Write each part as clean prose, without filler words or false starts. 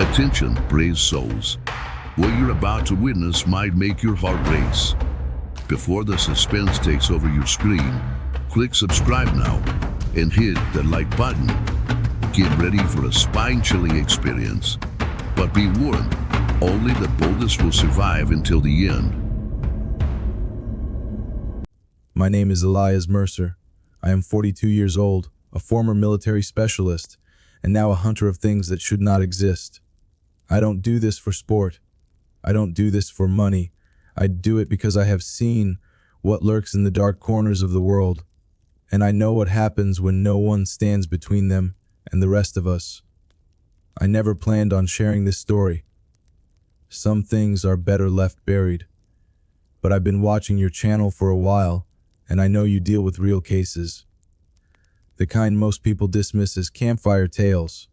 Attention, brave souls. What you're about to witness might make your heart race. Before the suspense takes over your screen, click subscribe now and hit the like button. Get ready for a spine-chilling experience. But be warned, only the boldest will survive until the end. My name is Elias Mercer. I am 42 years old, a former military specialist, and now a hunter of things that should not exist. I don't do this for sport. I don't do this for money. I do it because I have seen what lurks in the dark corners of the world, and I know what happens when no one stands between them and the rest of us. I never planned on sharing this story. Some things are better left buried. But I've been watching your channel for a while, and I know you deal with real cases. The kind most people dismiss as campfire tales.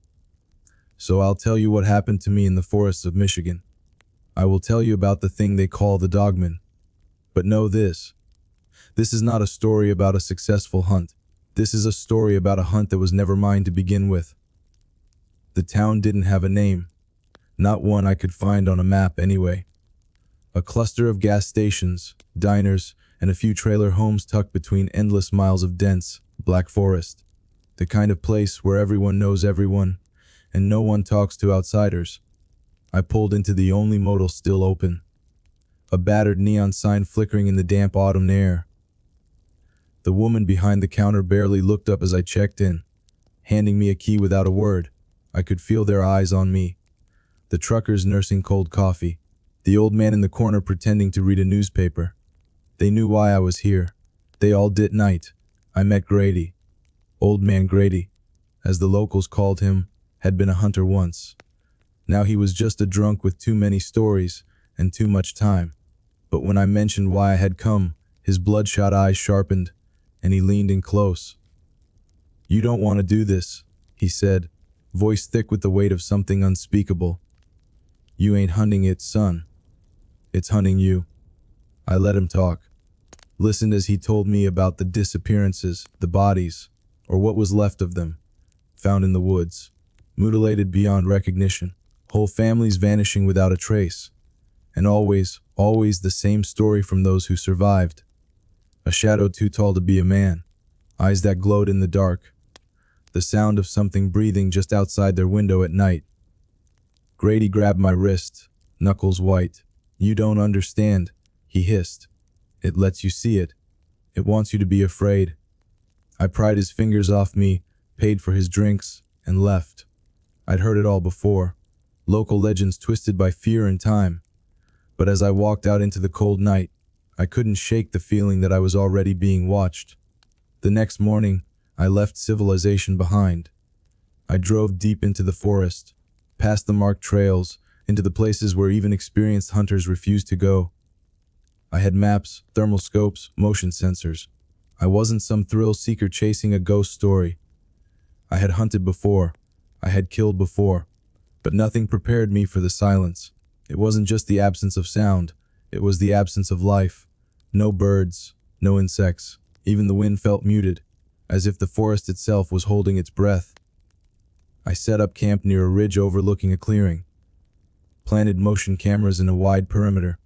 So I'll tell you what happened to me in the forests of Michigan. I will tell you about the thing they call the DOGMAN. But know this. This is not a story about a successful hunt. This is a story about a hunt that was never mine to begin with. The town didn't have a name. Not one I could find on a map anyway. A cluster of gas stations, diners, and a few trailer homes tucked between endless miles of dense, black forest. The kind of place where everyone knows everyone, and no one talks to outsiders. I pulled into the only motel still open. A battered neon sign flickering in the damp autumn air. The woman behind the counter barely looked up as I checked in, handing me a key without a word. I could feel their eyes on me. The truckers nursing cold coffee. The old man in the corner pretending to read a newspaper. They knew why I was here. They all did. Night. I met Grady. Old Man Grady, as the locals called him, had been a hunter once. Now he was just a drunk with too many stories and too much time. But when I mentioned why I had come, his bloodshot eyes sharpened, and he leaned in close. "You don't want to do this," he said, voice thick with the weight of something unspeakable. "You ain't hunting it, son. It's hunting you." I let him talk. Listened as he told me about the disappearances, the bodies, or what was left of them, found in the woods, mutilated beyond recognition, whole families vanishing without a trace, and always the same story from those who survived. A shadow too tall to be a man, eyes that glowed in the dark, the sound of something breathing just outside their window at night. Grady grabbed my wrist, knuckles white. "You don't understand," he hissed. "It lets you see it. It wants you to be afraid." I pried his fingers off me, paid for his drinks, and left. I'd heard it all before. Local legends twisted by fear and time. But as I walked out into the cold night, I couldn't shake the feeling that I was already being watched. The next morning, I left civilization behind. I drove deep into the forest, past the marked trails, into the places where even experienced hunters refused to go. I had maps, thermal scopes, motion sensors. I wasn't some thrill seeker chasing a ghost story. I had hunted before. I had killed before. But nothing prepared me for the silence. It wasn't just the absence of sound. It was the absence of life. No birds, no insects. Even the wind felt muted, as if the forest itself was holding its breath. I set up camp near a ridge overlooking a clearing. Planted motion cameras in a wide perimeter.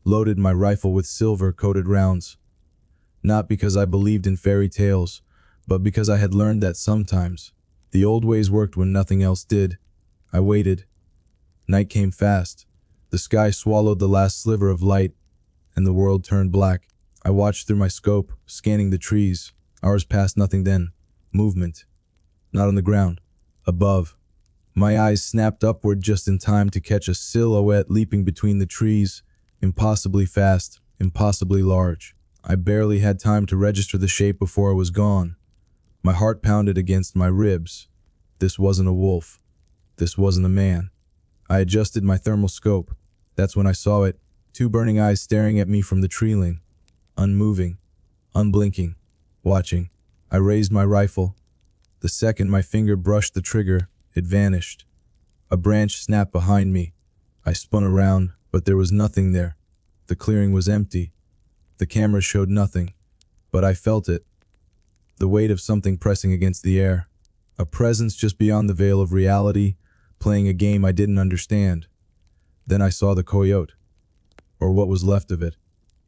Loaded my rifle with silver-coated rounds. Not because I believed in fairy tales, but because I had learned that sometimes the old ways worked when nothing else did. I waited. Night came fast. The sky swallowed the last sliver of light, and the world turned black. I watched through my scope, scanning the trees. Hours passed, nothing then. Movement. Not on the ground. Above. My eyes snapped upward just in time to catch a silhouette leaping between the trees. Impossibly fast, impossibly large. I barely had time to register the shape before it was gone. My heart pounded against my ribs. This wasn't a wolf. This wasn't a man. I adjusted my thermal scope. That's when I saw it. Two burning eyes staring at me from the tree-line. Unmoving. Unblinking. Watching. I raised my rifle. The second my finger brushed the trigger, it vanished. A branch snapped behind me. I spun around, but there was nothing there. The clearing was empty. The camera showed nothing, but I felt it. The weight of something pressing against the air. A presence just beyond the veil of reality, playing a game I didn't understand. Then I saw the coyote, or what was left of it.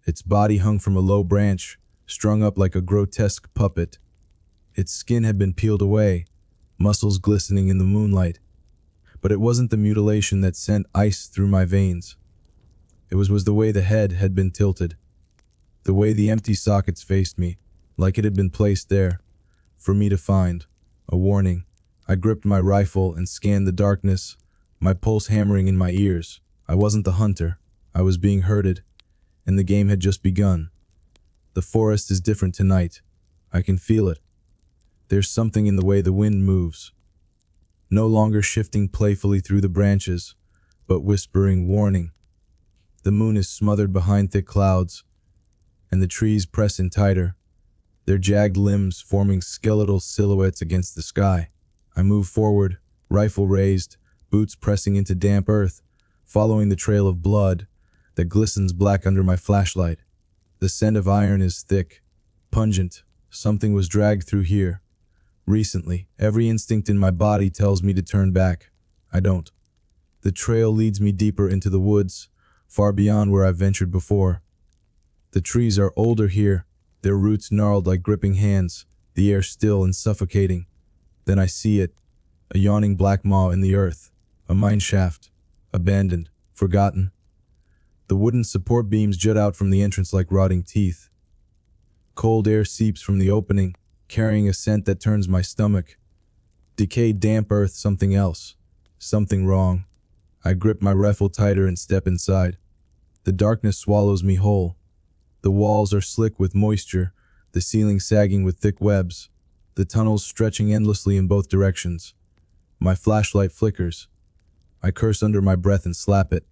Its body hung from a low branch, strung up like a grotesque puppet. Its skin had been peeled away, muscles glistening in the moonlight. But it wasn't the mutilation that sent ice through my veins. It was the way the head had been tilted. The way the empty sockets faced me, like it had been placed there, for me to find. A warning. I gripped my rifle and scanned the darkness, my pulse hammering in my ears. I wasn't the hunter. I was being herded, and the game had just begun. The forest is different tonight. I can feel it. There's something in the way the wind moves. No longer shifting playfully through the branches, but whispering warning. The moon is smothered behind thick clouds, and the trees press in tighter, their jagged limbs forming skeletal silhouettes against the sky. I move forward, rifle raised, boots pressing into damp earth, following the trail of blood that glistens black under my flashlight. The scent of iron is thick, pungent. Something was dragged through here. Recently, every instinct in my body tells me to turn back. I don't. The trail leads me deeper into the woods, far beyond where I've ventured before. The trees are older here, their roots gnarled like gripping hands, the air still and suffocating. Then I see it, a yawning black maw in the earth, a mine shaft, abandoned, forgotten. The wooden support beams jut out from the entrance like rotting teeth. Cold air seeps from the opening, carrying a scent that turns my stomach. Decayed damp earth, something else. Something wrong. I grip my rifle tighter and step inside. The darkness swallows me whole. The walls are slick with moisture, the ceiling sagging with thick webs, the tunnels stretching endlessly in both directions. My flashlight flickers. I curse under my breath and slap it.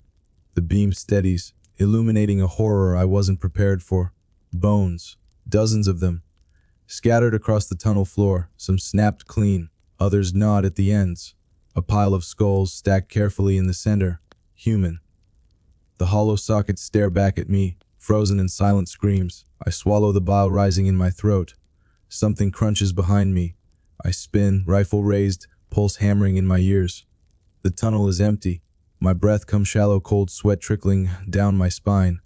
The beam steadies, illuminating a horror I wasn't prepared for. Bones, dozens of them, scattered across the tunnel floor, some snapped clean, others gnawed at the ends. A pile of skulls stacked carefully in the center, human. The hollow sockets stare back at me, frozen in silent screams. I swallow the bile rising in my throat. Something crunches behind me. I spin, rifle raised, pulse hammering in my ears. The tunnel is empty. My breath comes shallow, cold sweat trickling down my spine.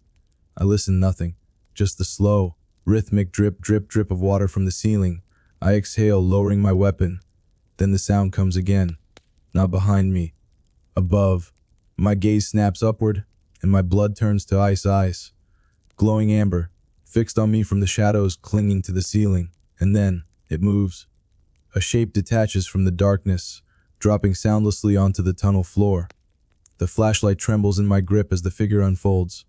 I listen, nothing. Just the slow, rhythmic drip, drip, drip of water from the ceiling. I exhale, lowering my weapon. Then the sound comes again. Not behind me. Above. My gaze snaps upward, and my blood turns to ice. Glowing amber, fixed on me from the shadows clinging to the ceiling. And then, it moves. A shape detaches from the darkness, dropping soundlessly onto the tunnel floor. The flashlight trembles in my grip as the figure unfolds.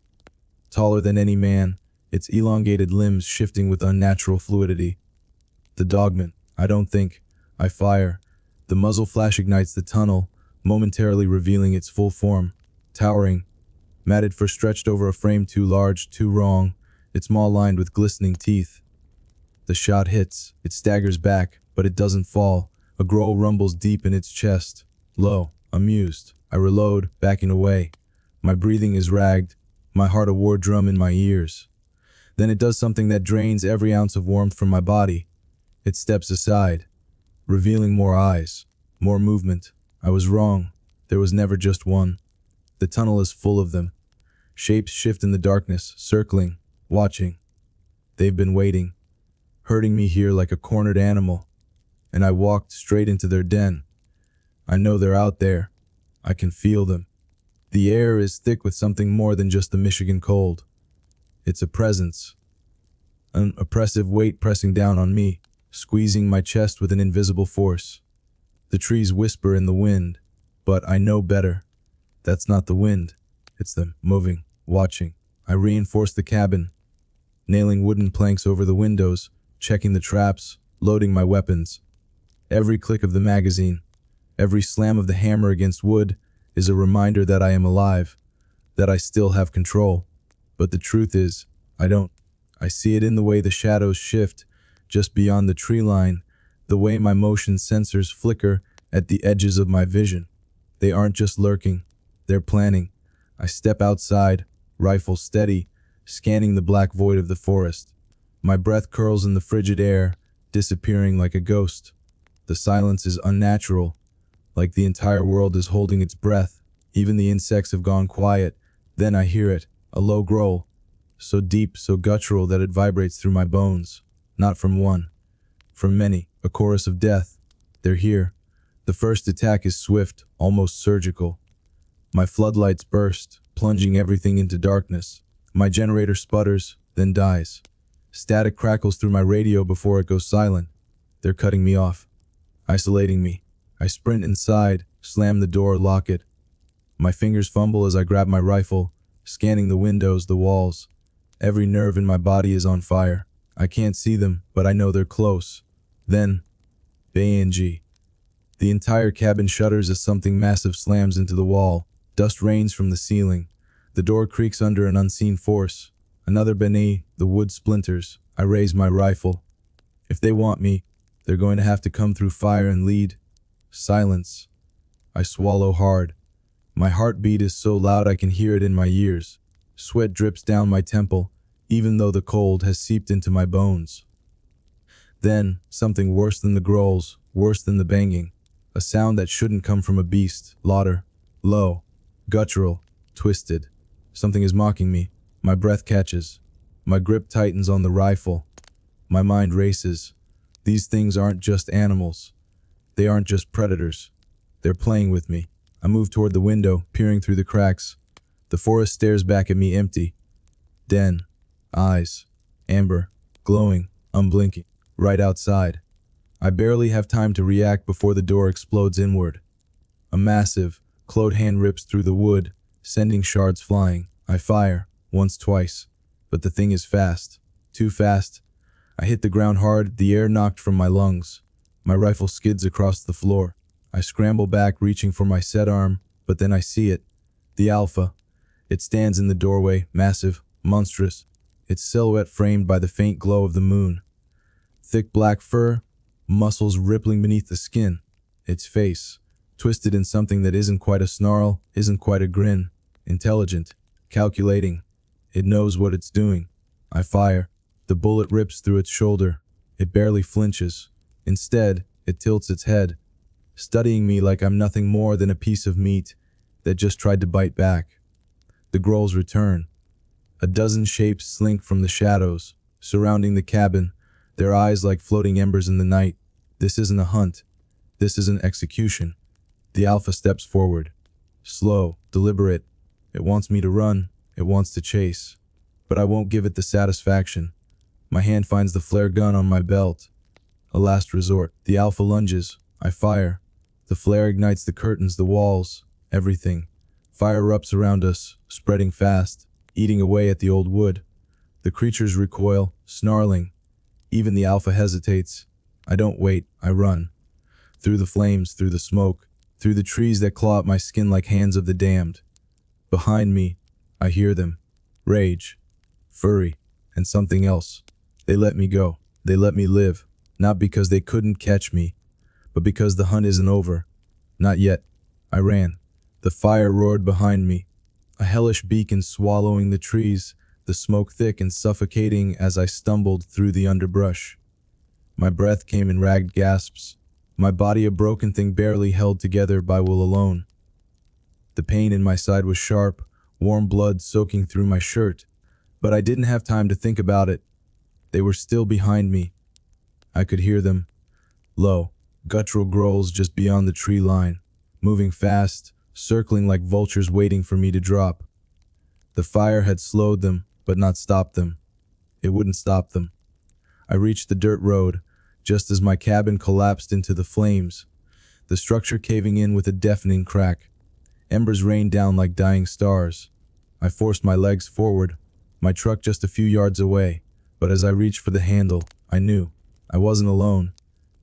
Taller than any man, its elongated limbs shifting with unnatural fluidity. The DOGMAN. I don't think. I fire. The muzzle flash ignites the tunnel, momentarily revealing its full form. Towering, matted for stretched over a frame too large, too wrong, its maw lined with glistening teeth. The shot hits. It staggers back, but it doesn't fall. A growl rumbles deep in its chest. Low, amused. I reload, backing away. My breathing is ragged, my heart a war drum in my ears. Then it does something that drains every ounce of warmth from my body. It steps aside, revealing more eyes, more movement. I was wrong. There was never just one. The tunnel is full of them. Shapes shift in the darkness, circling, watching. They've been waiting, herding me here like a cornered animal. And I walked straight into their den. I know they're out there. I can feel them. The air is thick with something more than just the Michigan cold. It's a presence. An oppressive weight pressing down on me, squeezing my chest with an invisible force. The trees whisper in the wind, but I know better. That's not the wind. It's them, moving, watching. I reinforce the cabin, nailing wooden planks over the windows, checking the traps, loading my weapons. Every click of the magazine, every slam of the hammer against wood is a reminder that I am alive, that I still have control. But the truth is, I don't. I see it in the way the shadows shift just beyond the tree line, the way my motion sensors flicker at the edges of my vision. They aren't just lurking, they're planning. I step outside, rifle steady, scanning the black void of the forest. My breath curls in the frigid air, disappearing like a ghost. The silence is unnatural, like the entire world is holding its breath. Even the insects have gone quiet. Then I hear it, a low growl, so deep, so guttural that it vibrates through my bones. Not from one, from many, a chorus of death. They're here. The first attack is swift, almost surgical. My floodlights burst, plunging everything into darkness. My generator sputters, then dies. Static crackles through my radio before it goes silent. They're cutting me off, isolating me. I sprint inside, slam the door, lock it. My fingers fumble as I grab my rifle, scanning the windows, the walls. Every nerve in my body is on fire. I can't see them, but I know they're close. Then, bang. The entire cabin shudders as something massive slams into the wall. Dust rains from the ceiling. The door creaks under an unseen force. Another bang, the wood splinters. I raise my rifle. If they want me, they're going to have to come through fire and lead. Silence. I swallow hard. My heartbeat is so loud I can hear it in my ears. Sweat drips down my temple, even though the cold has seeped into my bones. Then, something worse than the growls, worse than the banging. A sound that shouldn't come from a beast. Laughter. Low. Guttural. Twisted. Something is mocking me. My breath catches. My grip tightens on the rifle. My mind races. These things aren't just animals. They aren't just predators. They're playing with me. I move toward the window, peering through the cracks. The forest stares back at me empty. Den. Eyes. Amber. Glowing. Unblinking. Right outside. I barely have time to react before the door explodes inward. A massive, clawed hand rips through the wood, sending shards flying. I fire, once, twice. But the thing is fast. Too fast. I hit the ground hard, the air knocked from my lungs. My rifle skids across the floor. I scramble back, reaching for my set arm, but then I see it. The Alpha. It stands in the doorway, massive, monstrous, its silhouette framed by the faint glow of the moon. Thick black fur, muscles rippling beneath the skin. Its face, twisted in something that isn't quite a snarl, isn't quite a grin. Intelligent, calculating. It knows what it's doing. I fire. The bullet rips through its shoulder. It barely flinches. Instead, it tilts its head, studying me like I'm nothing more than a piece of meat that just tried to bite back. The growls return. A dozen shapes slink from the shadows, surrounding the cabin, their eyes like floating embers in the night. This isn't a hunt. This is an execution. The Alpha steps forward. Slow, deliberate. It wants me to run. It wants to chase. But I won't give it the satisfaction. My hand finds the flare gun on my belt. A last resort. The Alpha lunges. I fire. The flare ignites the curtains, the walls, everything. Fire erupts around us, spreading fast, eating away at the old wood. The creatures recoil, snarling. Even the Alpha hesitates. I don't wait, I run. Through the flames, through the smoke, through the trees that claw at my skin like hands of the damned. Behind me, I hear them. Rage, fury, and something else. They let me go. They let me live. Not because they couldn't catch me, but because the hunt isn't over. Not yet. I ran. The fire roared behind me, a hellish beacon swallowing the trees, the smoke thick and suffocating as I stumbled through the underbrush. My breath came in ragged gasps, my body a broken thing barely held together by will alone. The pain in my side was sharp, warm blood soaking through my shirt, but I didn't have time to think about it. They were still behind me. I could hear them. Low, guttural growls just beyond the tree line, moving fast, circling like vultures waiting for me to drop. The fire had slowed them, but not stopped them. It wouldn't stop them. I reached the dirt road, just as my cabin collapsed into the flames, the structure caving in with a deafening crack. Embers rained down like dying stars. I forced my legs forward, my truck just a few yards away, but as I reached for the handle, I knew I wasn't alone.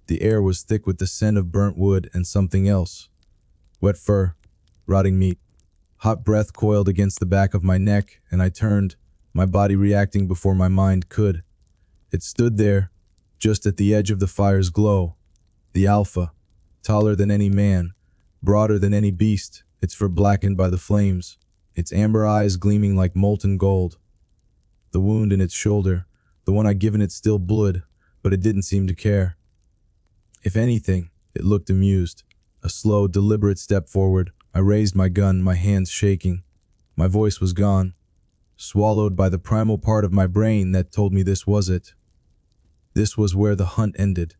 The air was thick with the scent of burnt wood and something else. Wet fur, rotting meat. Hot breath coiled against the back of my neck, and I turned, my body reacting before my mind could. It stood there, just at the edge of the fire's glow. The Alpha, taller than any man, broader than any beast, its fur blackened by the flames, its amber eyes gleaming like molten gold. The wound in its shoulder, the one I'd given it, still bled, but it didn't seem to care. If anything, it looked amused. A slow, deliberate step forward. I raised my gun, my hands shaking. My voice was gone, swallowed by the primal part of my brain that told me this was it. This was where the hunt ended.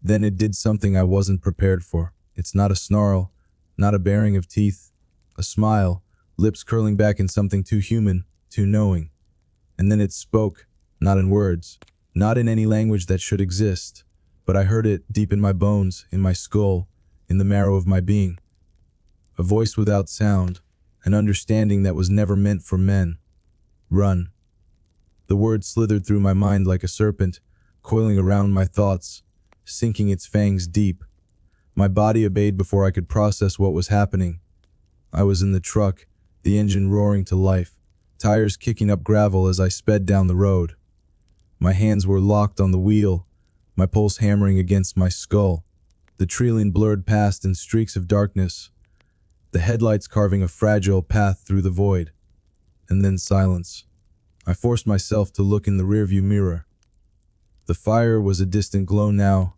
Then it did something I wasn't prepared for. It's not a snarl, not a baring of teeth, a smile, lips curling back in something too human, too knowing. And then it spoke, not in words, not in any language that should exist, but I heard it deep in my bones, in my skull, in the marrow of my being. A voice without sound, an understanding that was never meant for men. Run. The word slithered through my mind like a serpent, coiling around my thoughts, sinking its fangs deep. My body obeyed before I could process what was happening. I was in the truck, the engine roaring to life, tires kicking up gravel as I sped down the road. My hands were locked on the wheel, my pulse hammering against my skull. The trailing blurred past in streaks of darkness, the headlights carving a fragile path through the void. And then silence. I forced myself to look in the rearview mirror. The fire was a distant glow now,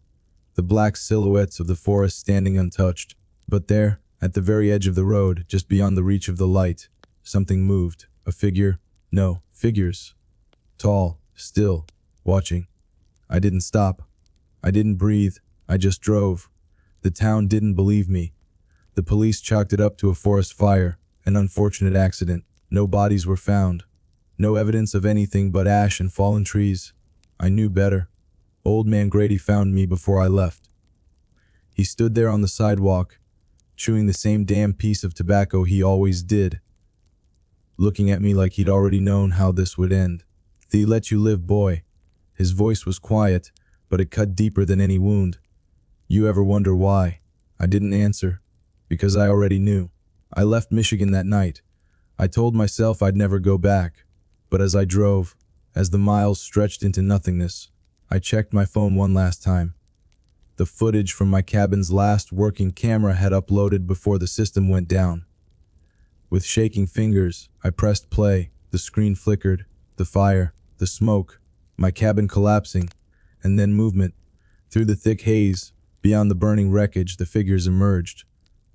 the black silhouettes of the forest standing untouched. But there, at the very edge of the road, just beyond the reach of the light, something moved. A figure. No, figures. Tall, still, watching. I didn't stop. I didn't breathe. I just drove. The town didn't believe me. The police chalked it up to a forest fire, an unfortunate accident. No bodies were found. No evidence of anything but ash and fallen trees. I knew better. Old Man Grady found me before I left. He stood there on the sidewalk, chewing the same damn piece of tobacco he always did, looking at me like he'd already known how this would end. "They let you live, boy." His voice was quiet, but it cut deeper than any wound. "You ever wonder why?" I didn't answer, because I already knew. I left Michigan that night. I told myself I'd never go back. But as I drove, as the miles stretched into nothingness, I checked my phone one last time. The footage from my cabin's last working camera had uploaded before the system went down. With shaking fingers, I pressed play. The screen flickered, the fire, the smoke, my cabin collapsing, and then movement. Through the thick haze, beyond the burning wreckage, the figures emerged.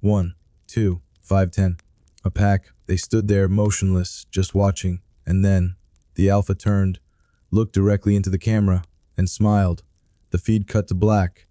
1, 2, 5, 10. A pack. They stood there motionless, just watching. And then, the alpha turned, looked directly into the camera, and smiled. The feed cut to black.